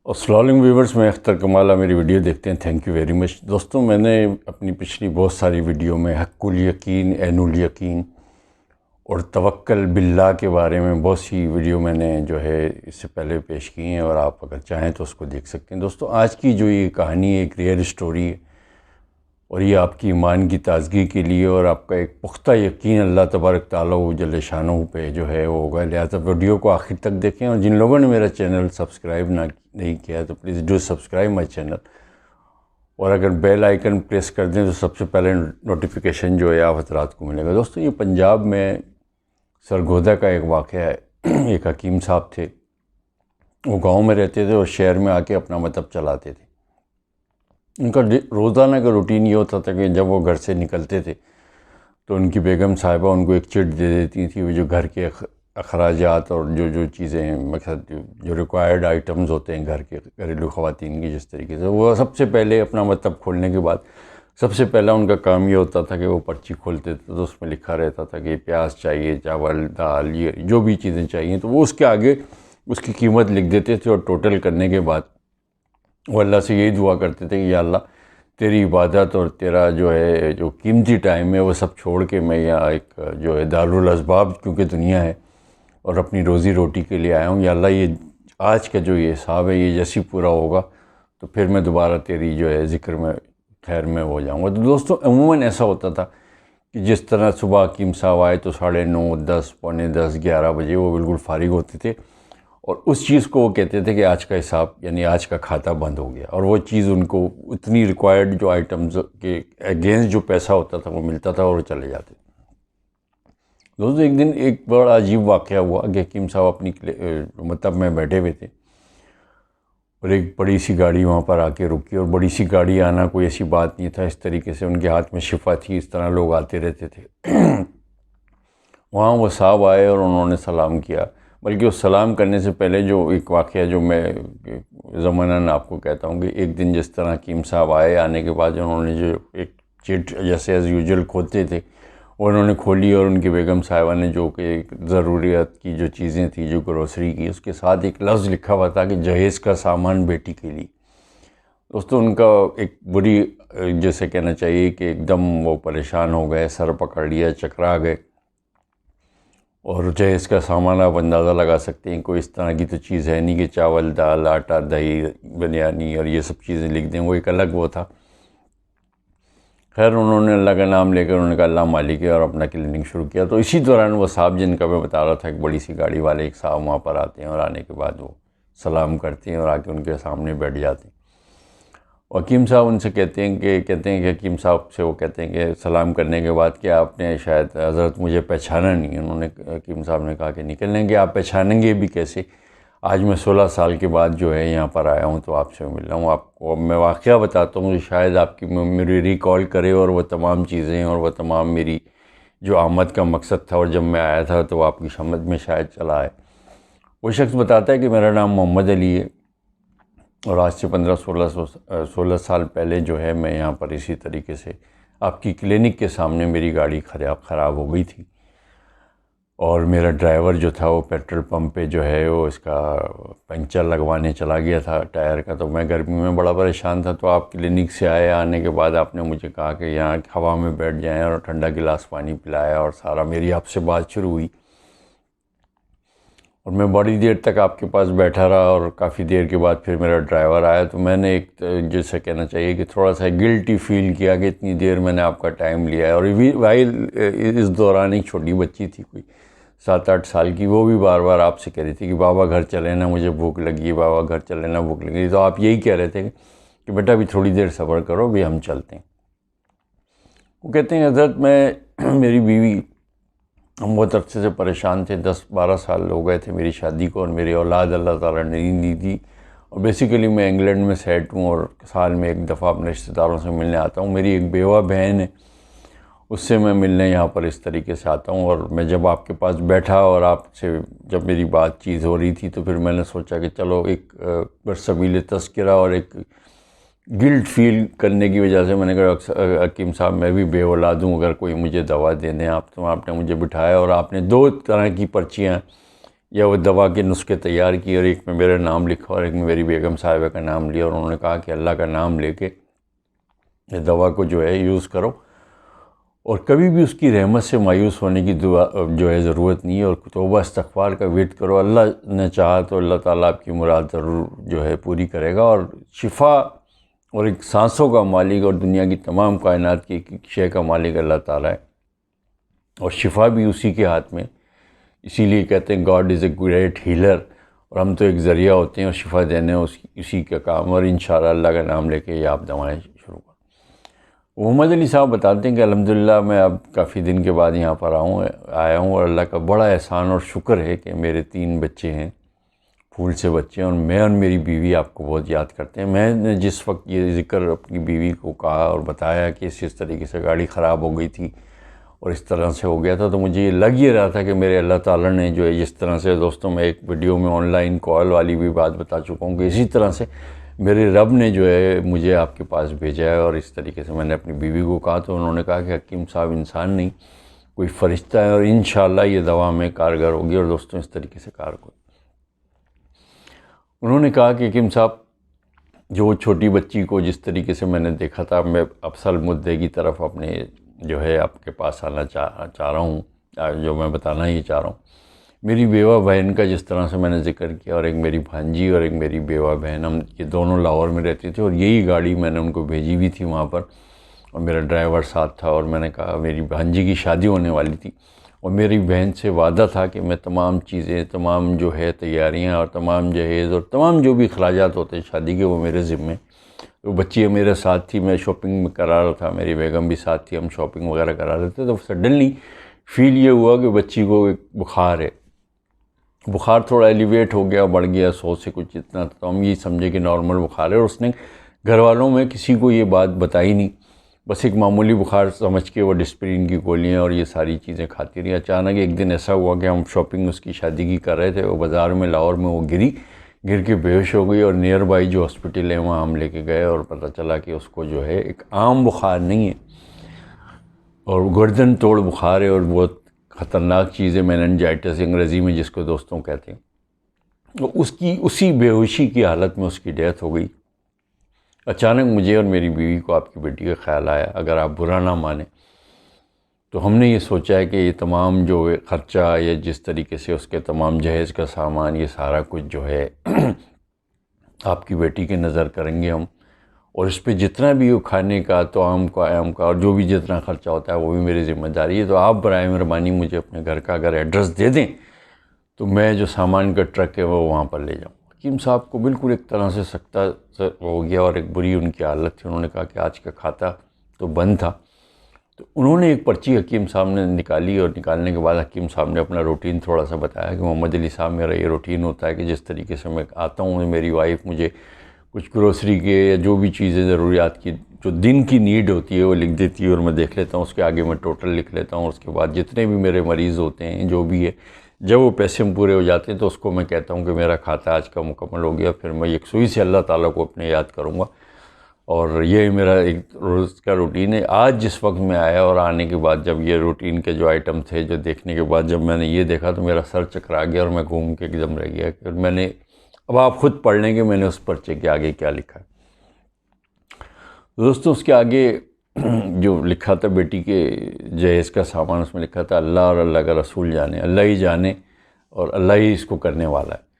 السلام علیکم ویورز، میں اختر کمال میری ویڈیو دیکھتے ہیں، تھینک یو ویری مچ۔ دوستوں، میں نے اپنی پچھلی بہت ساری ویڈیو میں حق الیقین، عین الیقین اور توکل باللہ کے بارے میں بہت سی ویڈیو میں نے جو ہے اس سے پہلے پیش کی ہیں، اور آپ اگر چاہیں تو اس کو دیکھ سکتے ہیں۔ دوستوں، آج کی جو یہ کہانی ہے ایک ریئل اسٹوری ہے، اور یہ آپ کی ایمان کی تازگی کے لیے اور آپ کا ایک پختہ یقین اللہ تبارک تعالیٰ جل شانہ پہ جو ہے وہ ہوگا، لہٰذا ویڈیو کو آخر تک دیکھیں۔ اور جن لوگوں نے میرا چینل سبسکرائب نہیں کیا ہے تو please do subscribe my channel, اور اگر بیل آئیکن پریس کر دیں تو سب سے پہلے نوٹیفیکیشن جو ہے آپ حضرات کو ملے گا۔ دوستوں، یہ پنجاب میں سرگودا کا ایک واقعہ ہے۔ ایک حکیم صاحب تھے، وہ گاؤں میں رہتے تھے اور شہر میں آ کے اپنا مطلب چلاتے تھے۔ ان کا روزانہ کا روٹین یہ ہوتا تھا کہ جب وہ گھر سے نکلتے تھے تو ان کی بیگم صاحبہ ان کو ایک چٹ دے دیتی تھی، وہ جو گھر کے اخراجات اور جو چیزیں مقصد جو ریکوائرڈ آئٹمز ہوتے ہیں گھر کے گھریلو خواتین کی، جس طریقے سے وہ سب سے پہلے اپنا مطلب کھولنے کے بعد سب سے پہلا ان کا کام یہ ہوتا تھا کہ وہ پرچی کھولتے تھے تو اس میں لکھا رہتا تھا کہ پیاز چاہیے، چاول، دال، یہ جو بھی چیزیں چاہیے تو وہ اس کے آگے اس کی قیمت لکھ دیتے تھے، اور ٹوٹل کرنے کے بعد وہ اللہ سے یہی دعا کرتے تھے کہ یا اللہ، تیری عبادت اور تیرا جو ہے جو قیمتی ٹائم ہے وہ سب چھوڑ کے میں یہاں ایک جو ہے دارالاسباب کیونکہ دنیا ہے اور اپنی روزی روٹی کے لیے آیا ہوں، یا اللہ یہ آج کا جو یہ حساب ہے یہ جیسی پورا ہوگا تو پھر میں دوبارہ تیری جو ہے ذکر میں خیر میں ہو جاؤں گا۔ تو دوستوں، عموماً ایسا ہوتا تھا کہ جس طرح صبح حکیم صاحب آئے تو 9:30، 10، پونے 10، 11 بجے وہ بالکل فارغ ہوتے تھے، اور اس چیز کو وہ کہتے تھے کہ آج کا حساب یعنی آج کا کھاتہ بند ہو گیا، اور وہ چیز ان کو اتنی ریکوائرڈ جو آئٹمز کے اگینسٹ جو پیسہ ہوتا تھا وہ ملتا تھا اور وہ چلے جاتے۔ دوستوں، ایک دن ایک بڑا عجیب واقعہ ہوا کہ حکیم صاحب اپنی مطلب میں بیٹھے ہوئے تھے، اور ایک بڑی سی گاڑی وہاں پر آ کے رکی، اور بڑی سی گاڑی آنا کوئی ایسی بات نہیں تھا، اس طریقے سے ان کے ہاتھ میں شفا تھی، اس طرح لوگ آتے رہتے تھے۔ وہاں وہ صاحب آئے اور انہوں نے سلام کیا، بلکہ اس سلام کرنے سے پہلے جو ایک واقعہ جو میں ضمناً آپ کو کہتا ہوں کہ ایک دن جس طرح حکیم صاحب آنے کے بعد انہوں نے جو ایک چٹ جیسے ایز یوزول کھولتے تھے وہ انہوں نے کھولی، اور ان کی بیگم صاحبہ نے جو کہ ضروریات کی جو چیزیں تھیں جو گروسری کی، اس کے ساتھ ایک لفظ لکھا ہوا تھا کہ جہیز کا سامان بیٹی کے لیے۔ دوستوں، ان کا ایک بری جیسے کہنا چاہیے کہ ایک دم وہ پریشان ہو گئے، سر پکڑ لیا، چکرا گئے، اور جہیز کا سامان آپ اندازہ لگا سکتے ہیں کوئی اس طرح کی تو چیز ہے نہیں کہ چاول، دال، آٹا، دہی، بریانی اور یہ سب چیزیں لکھ دیں، وہ ایک الگ وہ تھا۔ خیر، انہوں نے اللہ کا نام لے کر انہوں نے کہا اللہ مالک ہے، اور اپنا کلینک شروع کیا۔ تو اسی دوران وہ صاحب جن کا میں بتا رہا تھا، ایک بڑی سی گاڑی والے ایک صاحب وہاں پر آتے ہیں، اور آنے کے بعد وہ سلام کرتے ہیں اور آ کے ان کے سامنے بیٹھ جاتے ہیں۔ حکیم صاحب ان سے کہتے ہیں کہ حکیم صاحب سے وہ کہتے ہیں کہ سلام کرنے کے بعد کہ آپ نے شاید حضرت مجھے پہچانا نہیں۔ انہوں نے حکیم صاحب نے کہا کہ نکلیں گے، آپ پہچانیں گے بھی کیسے؟ آج میں 16 سال کے بعد جو ہے یہاں پر آیا ہوں تو آپ سے مل رہا ہوں۔ آپ کو اب میں واقعہ بتاتا ہوں، شاید آپ کی میری ریکال کرے، اور وہ تمام چیزیں اور وہ تمام میری جو آمد کا مقصد تھا اور جب میں آیا تھا تو آپ کی سمجھ میں شاید چلا آئے۔ وہ شخص بتاتا ہے کہ میرا نام محمد علی ہے، اور آج سے 16 سال پہلے جو ہے میں یہاں پر اسی طریقے سے آپ کی کلینک کے سامنے میری گاڑی خراب ہو گئی تھی، اور میرا ڈرائیور جو تھا وہ پیٹرول پمپ پہ جو ہے وہ اس کا پنچر لگوانے چلا گیا تھا ٹائر کا، تو میں گرمی میں بڑا پریشان تھا، تو آپ کلینک سے آنے کے بعد آپ نے مجھے کہا کہ یہاں ہوا میں بیٹھ جائیں، اور ٹھنڈا گلاس پانی پلایا، اور سارا میری آپ سے بات شروع ہوئی، اور میں بڑی دیر تک آپ کے پاس بیٹھا رہا، اور کافی دیر کے بعد پھر میرا ڈرائیور آیا، تو میں نے ایک جیسے کہنا چاہیے کہ تھوڑا سا گلٹی فیل کیا کہ اتنی دیر میں نے آپ کا ٹائم لیا ہے۔ اور اس دوران ایک چھوٹی بچی تھی کوئی 7-8 سال کی، وہ بھی بار بار آپ سے کہہ رہی تھی کہ بابا گھر چلے نا، مجھے بھوک لگی ہے، بابا گھر چلے نا، بھوک لگی ہے، تو آپ یہی کہہ رہے تھے کہ بیٹا ابھی تھوڑی دیر صبر کرو، ابھی ہم چلتے ہیں۔ وہ کہتے ہیں حضرت میری بیوی، ہم بہت عرصے سے پریشان تھے، 10-12 سال ہو گئے تھے میری شادی کو، اور میری اولاد اللہ تعالیٰ نے نہیں دی تھی، اور بیسیکلی میں انگلینڈ میں سیٹ ہوں، اور سال میں ایک دفعہ اپنے رشتہ داروں سے ملنے آتا ہوں۔ میری ایک بیوہ بہن ہے، اس سے میں ملنے یہاں پر اس طریقے سے آتا ہوں، اور میں جب آپ کے پاس بیٹھا اور آپ سے جب میری بات چیت ہو رہی تھی تو پھر میں نے سوچا کہ چلو ایک برسبیل تذکرہ اور ایک گلٹ فیل کرنے کی وجہ سے میں نے کہا حکیم صاحب میں بھی بے اولاد ہوں، اگر کوئی مجھے دوا دے دیں آپ، تو آپ نے مجھے بٹھایا، اور آپ نے 2 طرح کی پرچیاں یا وہ دوا کے نسخے تیار کیے اور ایک میں میرا نام لکھا اور ایک میں میری بیگم صاحبہ کا نام لیا، اور انہوں نے کہا کہ اللہ کا نام لے کے یہ دوا کو جو ہے یوز کرو، اور کبھی بھی اس کی رحمت سے مایوس ہونے کی دعا جو ہے ضرورت نہیں ہے، اور توبہ استغفار کا ویٹ کرو، اللہ نے چاہا تو اللہ تعالیٰ آپ کی مراد ضرور جو ہے پوری کرے گا، اور شفا اور ایک سانسوں کا مالک اور دنیا کی تمام کائنات کی ایک شے کا مالک اللہ تعالیٰ ہے، اور شفا بھی اسی کے ہاتھ میں، اسی لیے کہتے ہیں God is a great healer, اور ہم تو ایک ذریعہ ہوتے ہیں اور شفا دینے اسی کا کام، اور انشاءاللہ اللہ کا نام لے کے یہ آپ دوائیں شروع کریں۔ محمد علی صاحب بتاتے ہیں کہ الحمدللہ میں اب کافی دن کے بعد یہاں پر آیا ہوں، اور اللہ کا بڑا احسان اور شکر ہے کہ میرے 3 بچے ہیں، پھول سے بچے ہیں، اور میں اور میری بیوی آپ کو بہت یاد کرتے ہیں۔ میں نے جس وقت یہ ذکر اپنی بیوی کو کہا اور بتایا کہ اس طریقے سے گاڑی خراب ہو گئی تھی اور اس طرح سے ہو گیا تھا، تو مجھے یہ لگ ہی رہا تھا کہ میرے اللہ تعالیٰ نے جو ہے جس طرح سے، دوستوں میں ایک ویڈیو میں آن لائن کال والی بھی بات بتا چکا ہوں کہ اسی طرح سے میرے رب نے جو ہے مجھے آپ کے پاس بھیجا ہے، اور اس طریقے سے میں نے اپنی بیوی کو کہا تو انہوں نے کہا کہ حکیم صاحب انسان نہیں، کوئی فرشتہ ہے، اور انشاءاللہ یہ دوا میں کارگر ہوگی، اور دوستوں اس طریقے سے کارگر۔ انہوں نے کہا کہ حکیم صاحب جو چھوٹی بچی کو جس طریقے سے میں نے دیکھا تھا، میں اصل مدعے کی طرف اپنے جو ہے آپ کے پاس آنا چاہ رہا ہوں، جو میں بتانا ہی چاہ رہا ہوں۔ میری بیوہ بہن کا جس طرح سے میں نے ذکر کیا، اور ایک میری بھانجی اور ایک میری بیوہ بہن، ہم یہ دونوں لاہور میں رہتی تھے، اور یہی گاڑی میں نے ان کو بھیجی ہوئی تھی وہاں پر، اور میرا ڈرائیور ساتھ تھا، اور میں نے کہا میری بھانجی کی شادی ہونے والی تھی، اور میری بہن سے وعدہ تھا کہ میں تمام چیزیں، تمام جو ہے تیاریاں اور تمام جہیز اور تمام جو بھی اخراجات ہوتے ہیں شادی کے، وہ میرے ذمے۔ وہ بچی میرے ساتھ تھی، میں شاپنگ میں کرا رہا تھا، میری بیگم بھی ساتھ تھی، ہم شاپنگ وغیرہ کرا رہے تھے، تو سڈنلی فیل یہ ہوا کہ بچی کو ایک بخار ہے، بخار تھوڑا ایلیویٹ ہو گیا، بڑھ گیا 100 سے کچھ اتنا، تو ہم یہ سمجھے کہ نارمل بخار ہے، اور اس نے گھر والوں میں کسی کو یہ بات بتائی نہیں، بس ایک معمولی بخار سمجھ کے وہ ڈسپرین کی گولیاں اور یہ ساری چیزیں کھاتی رہی۔ اچانک ایک دن ایسا ہوا کہ ہم شاپنگ اس کی شادی کی کر رہے تھے، وہ بازار میں لاہور میں وہ گر کے بے ہوش ہو گئی، اور نیئر بائی جو ہاسپٹل ہے وہاں ہم لے کے گئے، اور پتہ چلا کہ اس کو جو ہے ایک عام بخار نہیں ہے، اور گردن توڑ بخار ہے، اور بہت خطرناک چیز ہے، میننجائٹس انگریزی میں جس کو دوستوں کہتے ہیں۔ اسی بے ہوشی کی حالت میں اس کی ڈیتھ ہو گئی۔ اچانک مجھے اور میری بیوی کو آپ کی بیٹی کا خیال آیا، اگر آپ برا نہ مانیں تو ہم نے یہ سوچا ہے کہ یہ تمام جو خرچہ یا جس طریقے سے اس کے تمام جہیز کا سامان، یہ سارا کچھ جو ہے آپ کی بیٹی کے نظر کریں گے ہم، اور اس پہ جتنا بھی وہ کھانے کا، طعام کا، قیام کا، اور جو بھی جتنا خرچہ ہوتا ہے وہ بھی میری ذمہ داری ہے، تو آپ برائے مہربانی مجھے اپنے گھر کا اگر ایڈریس دے دیں تو میں جو سامان کا ٹرک ہے وہ وہاں پر لے جاؤں۔ حکیم صاحب کو بالکل ایک طرح سے سکتہ ہو گیا، اور ایک بری ان کی حالت تھی۔ انہوں نے کہا کہ آج کا کھاتا تو بند تھا، تو انہوں نے ایک پرچی حکیم صاحب نے نکالی، اور نکالنے کے بعد حکیم صاحب نے اپنا روٹین تھوڑا سا بتایا کہ محمد علی صاحب میرا یہ روٹین ہوتا ہے کہ جس طریقے سے میں آتا ہوں، میری وائف مجھے کچھ گروسری کے یا جو بھی چیزیں ضروریات کی جو دن کی نیڈ ہوتی ہے وہ لکھ دیتی ہے، اور میں دیکھ لیتا ہوں، اس کے آگے میں ٹوٹل لکھ لیتا ہوں، اس کے بعد جتنے بھی میرے مریض ہوتے ہیں جو بھی ہے، جب وہ پیسے پورے ہو جاتے ہیں تو اس کو میں کہتا ہوں کہ میرا کھاتا آج کا مکمل ہو گیا، پھر میں یکسوئی سے اللہ تعالیٰ کو اپنے یاد کروں گا، اور یہ میرا ایک روز کا روٹین ہے۔ آج جس وقت میں آیا اور آنے کے بعد جب یہ روٹین کے جو آئٹم تھے جو دیکھنے کے بعد جب میں نے یہ دیکھا تو میرا سر چکرا گیا، اور میں گھوم کے ایک دم رہ گیا کہ میں نے، اب آپ خود پڑھ لیں کہ میں نے اس پرچے کے آگے کیا لکھا ہے۔ دوستوں اس کے آگے جو لکھا تھا بیٹی کے جہیز کا سامان، اس میں لکھا تھا اللہ اور اللہ کا رسول جانے، اللہ ہی جانے اور اللہ ہی اس کو کرنے والا ہے۔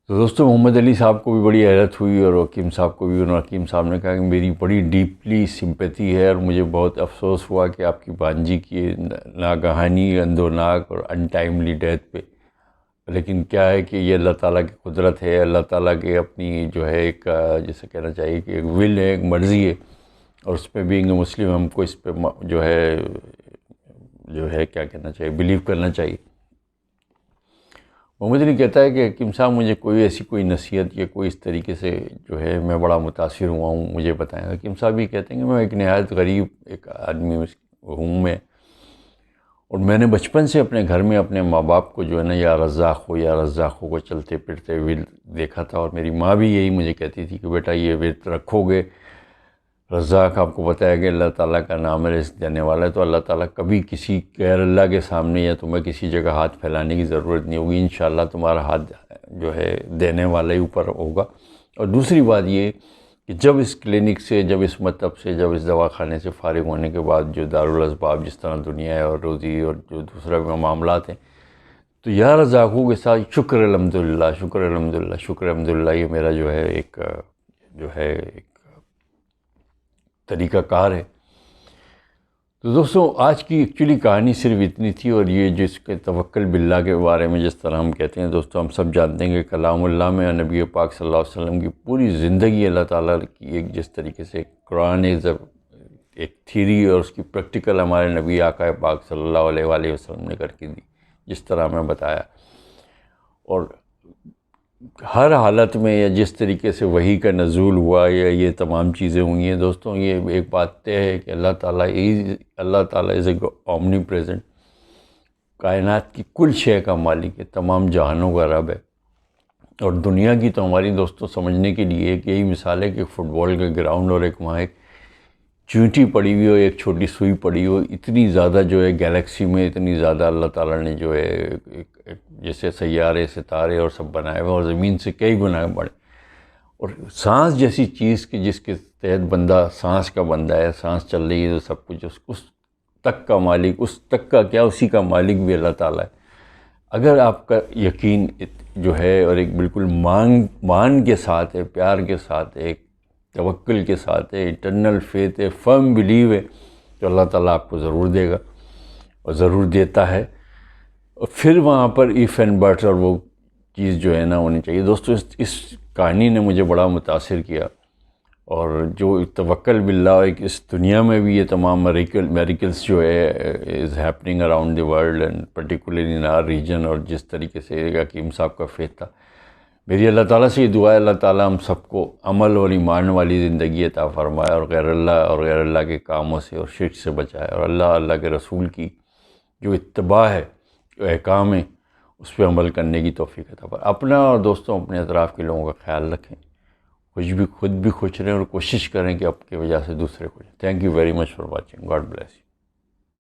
تو دوستوں محمد علی صاحب کو بھی بڑی حیرت ہوئی، اور حکیم صاحب کو بھی، اور حکیم صاحب نے کہا کہ میری بڑی ڈیپلی سمپیتھی ہے، اور مجھے بہت افسوس ہوا کہ آپ کی بانجی کی ناگہانی اندوناک اور انٹائملی ڈیتھ پہ، لیکن کیا ہے کہ یہ اللہ تعالیٰ کی قدرت ہے، اللہ تعالیٰ کے اپنی جو ہے ایک جیسے کہنا چاہیے کہ ایک ول ہے، ایک مرضی ہے، اور اس پہ بینگ مسلم ہم کو اس پہ جو ہے کیا کہنا چاہیے، بلیو کرنا چاہیے۔ محمد علی کہتا ہے کہ حکیم صاحب مجھے کوئی ایسی کوئی نصیحت یا کوئی اس طریقے سے جو ہے میں بڑا متاثر ہوا ہوں، مجھے بتائیں۔ حکیم صاحب یہ کہتے ہیں کہ میں ایک نہایت غریب ایک آدمی ہوں میں، اور میں نے بچپن سے اپنے گھر میں اپنے ماں باپ کو جو ہے نا یا رزاق ہو کو چلتے پھرتے ہوئے دیکھا تھا، اور میری ماں بھی یہی مجھے کہتی تھی کہ بیٹا یہ ورت رکھو گے، رزاق آپ کو پتہ ہے کہ اللہ تعالیٰ کا نام ہے، رزق دینے والا ہے، تو اللہ تعالیٰ کبھی کسی غیر اللہ کے سامنے یا تمہیں کسی جگہ ہاتھ پھیلانے کی ضرورت نہیں ہوگی، انشاءاللہ تمہارا ہاتھ جو ہے دینے والا ہی اوپر ہوگا۔ اور دوسری بات یہ کہ جب اس کلینک سے، جب اس مکتب سے، جب اس دواخانے سے فارغ ہونے کے بعد جو دارالاسباب جس طرح دنیا ہے اور روزی اور جو دوسرا معاملات ہیں، تو یا رزاقوں کے ساتھ شکر الحمدللہ، شکر الحمدللہ، شکر الحمدللہ، یہ میرا جو ہے ایک طریقہ کار ہے۔ تو دوستوں آج کی ایکچولی کہانی صرف اتنی تھی، اور یہ جس کے توکل باللہ کے بارے میں جس طرح ہم کہتے ہیں دوستوں، ہم سب جانتے ہیں کہ کلام اللہ میں نبی پاک صلی اللہ علیہ وسلم کی پوری زندگی اللہ تعالیٰ کی ایک جس طریقے سے قرآن ایک تھیری اور اس کی پریکٹیکل ہمارے نبی آقا پاک صلی اللہ علیہ وآلہ وسلم نے کر کے دی، جس طرح میں بتایا، اور ہر حالت میں یا جس طریقے سے وحی کا نزول ہوا یا یہ تمام چیزیں ہوئی ہیں دوستوں، یہ ایک بات طے ہے کہ اللہ تعالیٰ از اے اومنی پریزنٹ، کائنات کی کل شے کا مالک ہے، تمام جہانوں کا رب ہے۔ اور دنیا کی تو ہماری دوستوں سمجھنے کے لیے ایک یہی مثال ہے کہ فٹ بال کا گراؤنڈ اور ایک وہاں ایک چونٹی پڑی ہوئی ہو، ایک چھوٹی سوئی پڑی ہو، اتنی زیادہ جو ہے گیلیکسی میں اتنی زیادہ اللہ تعالیٰ نے جو ہے جیسے سیارے، ستارے اور سب بنائے ہوئے، اور زمین سے کئی گنا بڑے، اور سانس جیسی چیز کہ جس کے تحت بندہ سانس کا بندہ ہے، سانس چل رہی ہے تو سب کچھ اس تک کا مالک، اس تک کا کیا، اسی کا مالک بھی اللہ تعالیٰ ہے۔ اگر آپ کا یقین جو ہے اور ایک بالکل مان کے ساتھ ہے، پیار کے ساتھ ہے، ایک توکل کے ساتھ ہے، اٹرنل فیتھ ہے، فرم بلیو ہے، تو اللہ تعالیٰ آپ کو ضرور دے گا اور ضرور دیتا ہے۔ اور پھر وہاں پر ایف اینڈ بٹس اور وہ چیز جو ہے نا ہونی چاہیے۔ دوستو اس کہانی نے مجھے بڑا متاثر کیا، اور جو توکل باللہ ایک اس دنیا میں بھی یہ تمام میریکلس جو ہے is happening around the world and particularly in our region, اور جس طریقے سے حکیم صاحب کا فیتھ تھا، میری اللہ تعالیٰ سے یہ دعا ہے اللہ تعالیٰ ہم سب کو عمل اور ایمان والی زندگی عطا فرمائے، اور غیر اللہ کے کاموں سے اور شرک سے بچائے، اور اللہ کے رسول کی جو اتباع ہے، جو احکام ہے، اس پہ عمل کرنے کی توفیق عطا فرمائے۔ اپنا اور دوستوں اپنے اطراف کے لوگوں کا خیال رکھیں، خود بھی خوش رہیں، اور کوشش کریں کہ آپ کی وجہ سے دوسرے خوش رہیں۔ Thank you very much for watching, God bless you.